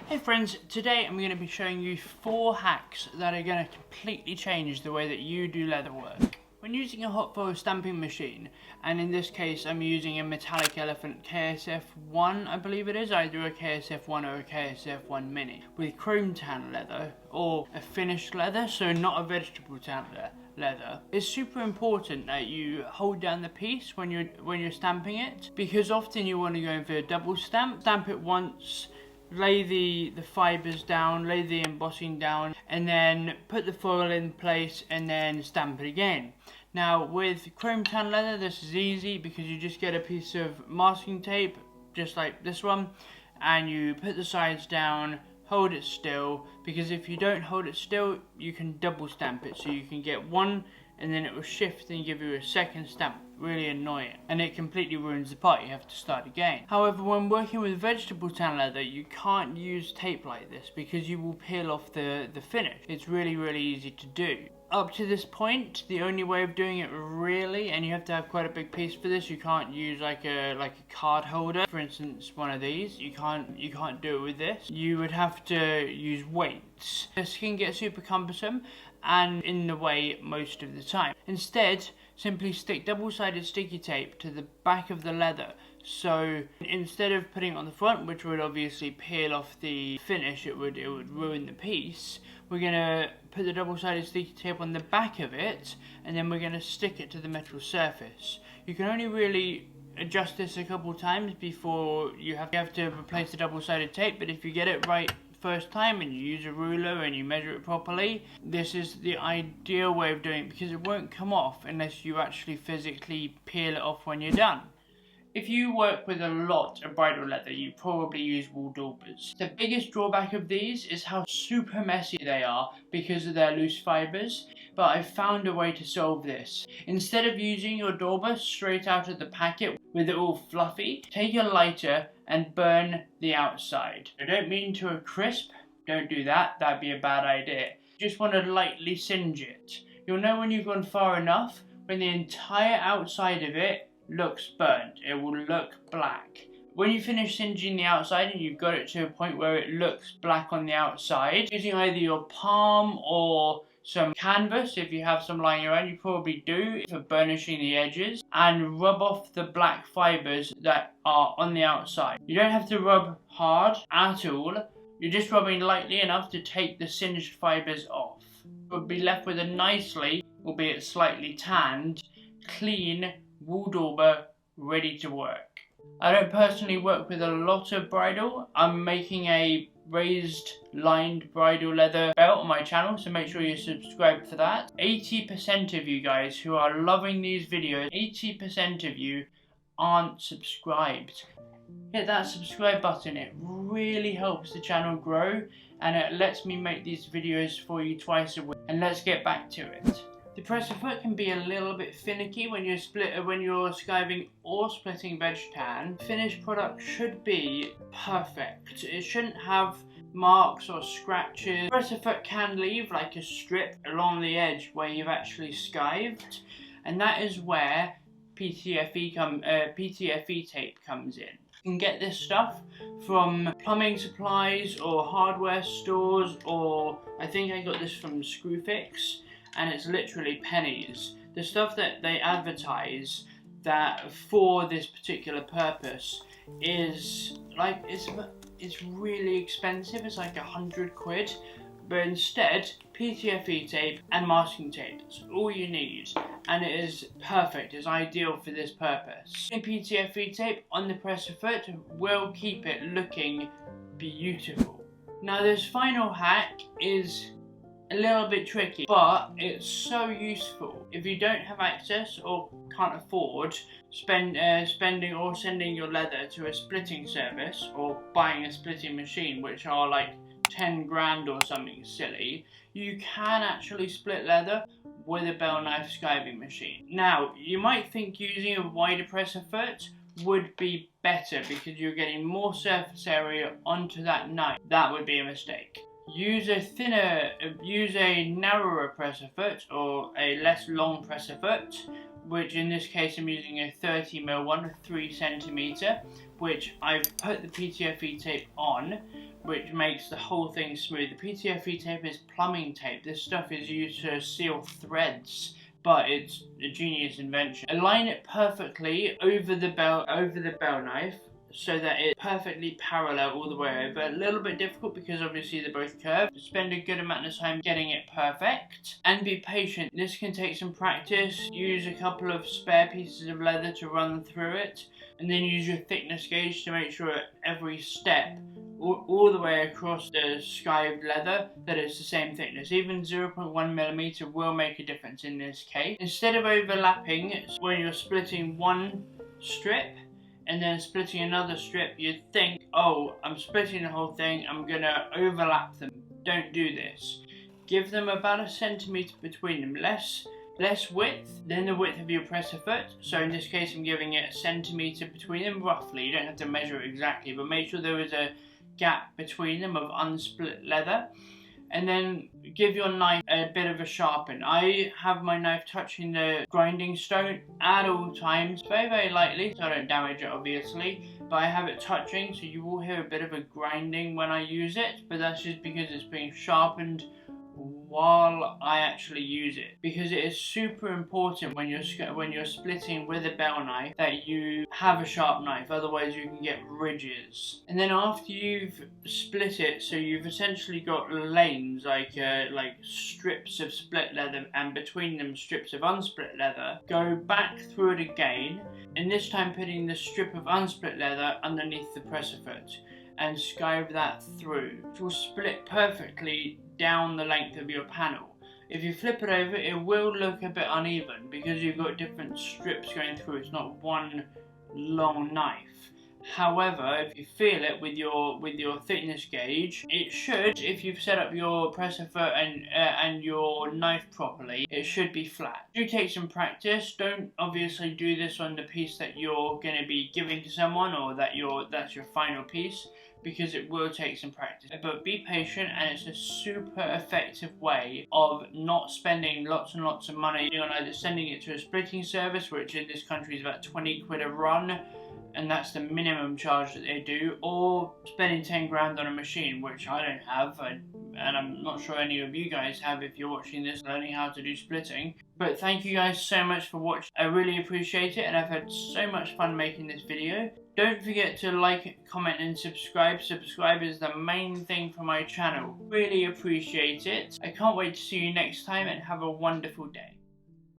Hey friends, today I'm going to be showing you 4 hacks that are going to completely change the way that you do leather work. When using a hot foil stamping machine, and in this case I'm using a metallic elephant KSF1, I believe it is, either a KSF1 or a KSF1 mini, with chrome tan leather, or a finished leather, so not a vegetable tan leather. It's super important that you hold down the piece when you're stamping it, because often you want to go in for a double stamp it once, lay the fibres down, lay the embossing down, and then put the foil in place and then stamp it again. Now with chrome tan leather this is easy because you just get a piece of masking tape just like this one and you put the sides down, hold it still, because if you don't hold it still you can double stamp it, so you can get one and then it will shift and give you a second stamp. Really annoying, and it completely ruins the part. You have to start again. However, when working with vegetable tan leather you can't use tape like this because you will peel off the finish. It's really easy to do. Up to this point the only way of doing it really, and you have to have quite a big piece for this, you can't use like a card holder, for instance one of these, you can't do it with this. You would have to use weights. This can get super cumbersome and in the way most of the time. Instead, simply stick double-sided sticky tape to the back of the leather. So instead of putting it on the front, which would obviously peel off the finish, it would ruin the piece, we're going to put the double-sided sticky tape on the back of it and then we're going to stick it to the metal surface. You can only really adjust this a couple times before you have to replace the double-sided tape, but if you get it right first time and you use a ruler and you measure it properly, this is the ideal way of doing it because it won't come off unless you actually physically peel it off when you're done. If you work with a lot of bridal leather, you probably use wool daubers. The biggest drawback of these is how super messy they are because of their loose fibres, but I've found a way to solve this. Instead of using your dauber straight out of the packet with it all fluffy, take your lighter and burn the outside. I don't mean to a crisp, don't do that, that'd be a bad idea. You just want to lightly singe it. You'll know when you've gone far enough when the entire outside of it looks burnt. It will look black. When you finish singeing the outside and you've got it to a point where it looks black on the outside, using either your palm or some canvas, if you have some lying around, you probably do, for burnishing the edges, and rub off the black fibres that are on the outside. You don't have to rub hard at all, you're just rubbing lightly enough to take the singed fibres off. You'll be left with a nicely, albeit slightly tanned, clean wool dauber ready to work. I don't personally work with a lot of bridal. I'm making a raised lined bridal leather belt on my channel, so make sure you subscribe for that. 80% of you guys who are loving these videos, 80% of you aren't subscribed. Hit that subscribe button, it really helps the channel grow and it lets me make these videos for you twice a week. And let's get back to it. The presser foot can be a little bit finicky when you're skiving or splitting veg tan. Finished product should be perfect. It shouldn't have marks or scratches. Presser foot can leave like a strip along the edge where you've actually skived, and that is where PTFE tape comes in. You can get this stuff from plumbing supplies or hardware stores, or I think I got this from Screwfix, and it's literally pennies. The stuff that they advertise that for this particular purpose is like, it's really expensive, it's like 100 quid, but instead PTFE tape and masking tape, that's all you need, and it is perfect, it's ideal for this purpose. PTFE tape on the presser foot will keep it looking beautiful. Now this final hack is a little bit tricky, but it's so useful. If you don't have access or can't afford spending or sending your leather to a splitting service or buying a splitting machine, which are like 10 grand or something silly, you can actually split leather with a bell knife skiving machine. Now, you might think using a wider presser foot would be better because you're getting more surface area onto that knife. That would be a mistake. Use a narrower presser foot or a less long presser foot which in this case I'm using a 30mm one, 3cm, which I've put the PTFE tape on, which makes the whole thing smooth. The PTFE tape is plumbing tape. This stuff is used to seal threads, but it's a genius invention. Align it perfectly over the bell knife, so that it's perfectly parallel all the way over. A little bit difficult because obviously they're both curved. Spend a good amount of time getting it perfect and be patient. This can take some practice. Use a couple of spare pieces of leather to run through it, and then use your thickness gauge to make sure at every step all the way across the skived leather that it's the same thickness. Even 0.1mm will make a difference in this case. Instead of overlapping, when you're splitting one strip and then splitting another strip, you'd think, oh, I'm splitting the whole thing, I'm gonna overlap them. Don't do this. Give them about 1 centimeter between them, less width than the width of your presser foot. So in this case I'm giving it 1 centimeter between them roughly. You don't have to measure it exactly, but make sure there is a gap between them of unsplit leather. And then give your knife a bit of a sharpen. I have my knife touching the grinding stone at all times, very, very lightly, so I don't damage it obviously, but I have it touching, so you will hear a bit of a grinding when I use it, but that's just because it's being sharpened while I actually use it, because it is super important when you're splitting with a bell knife that you have a sharp knife, otherwise you can get ridges. And then after you've split it, so you've essentially got lanes like strips of split leather and between them strips of unsplit leather, go back through it again, and this time putting the strip of unsplit leather underneath the presser foot and skive that through, which will split perfectly down the length of your panel. If you flip it over, it will look a bit uneven because you've got different strips going through. It's not one long knife. However, if you feel it with your thickness gauge, it should, if you've set up your presser foot and your knife properly, it should be flat. Do take some practice. Don't obviously do this on the piece that you're going to be giving to someone, or that's your final piece, because it will take some practice. But be patient, and it's a super effective way of not spending lots and lots of money on either sending it to a splitting service, which in this country is about 20 quid a run, and that's the minimum charge that they do, or spending 10 grand on a machine, which I don't have, and I'm not sure any of you guys have if you're watching this learning how to do splitting. But thank you guys so much for watching. I really appreciate it, and I've had so much fun making this video. Don't forget to like, comment and subscribe. Subscribe is the main thing for my channel. Really appreciate it. I can't wait to see you next time, and have a wonderful day.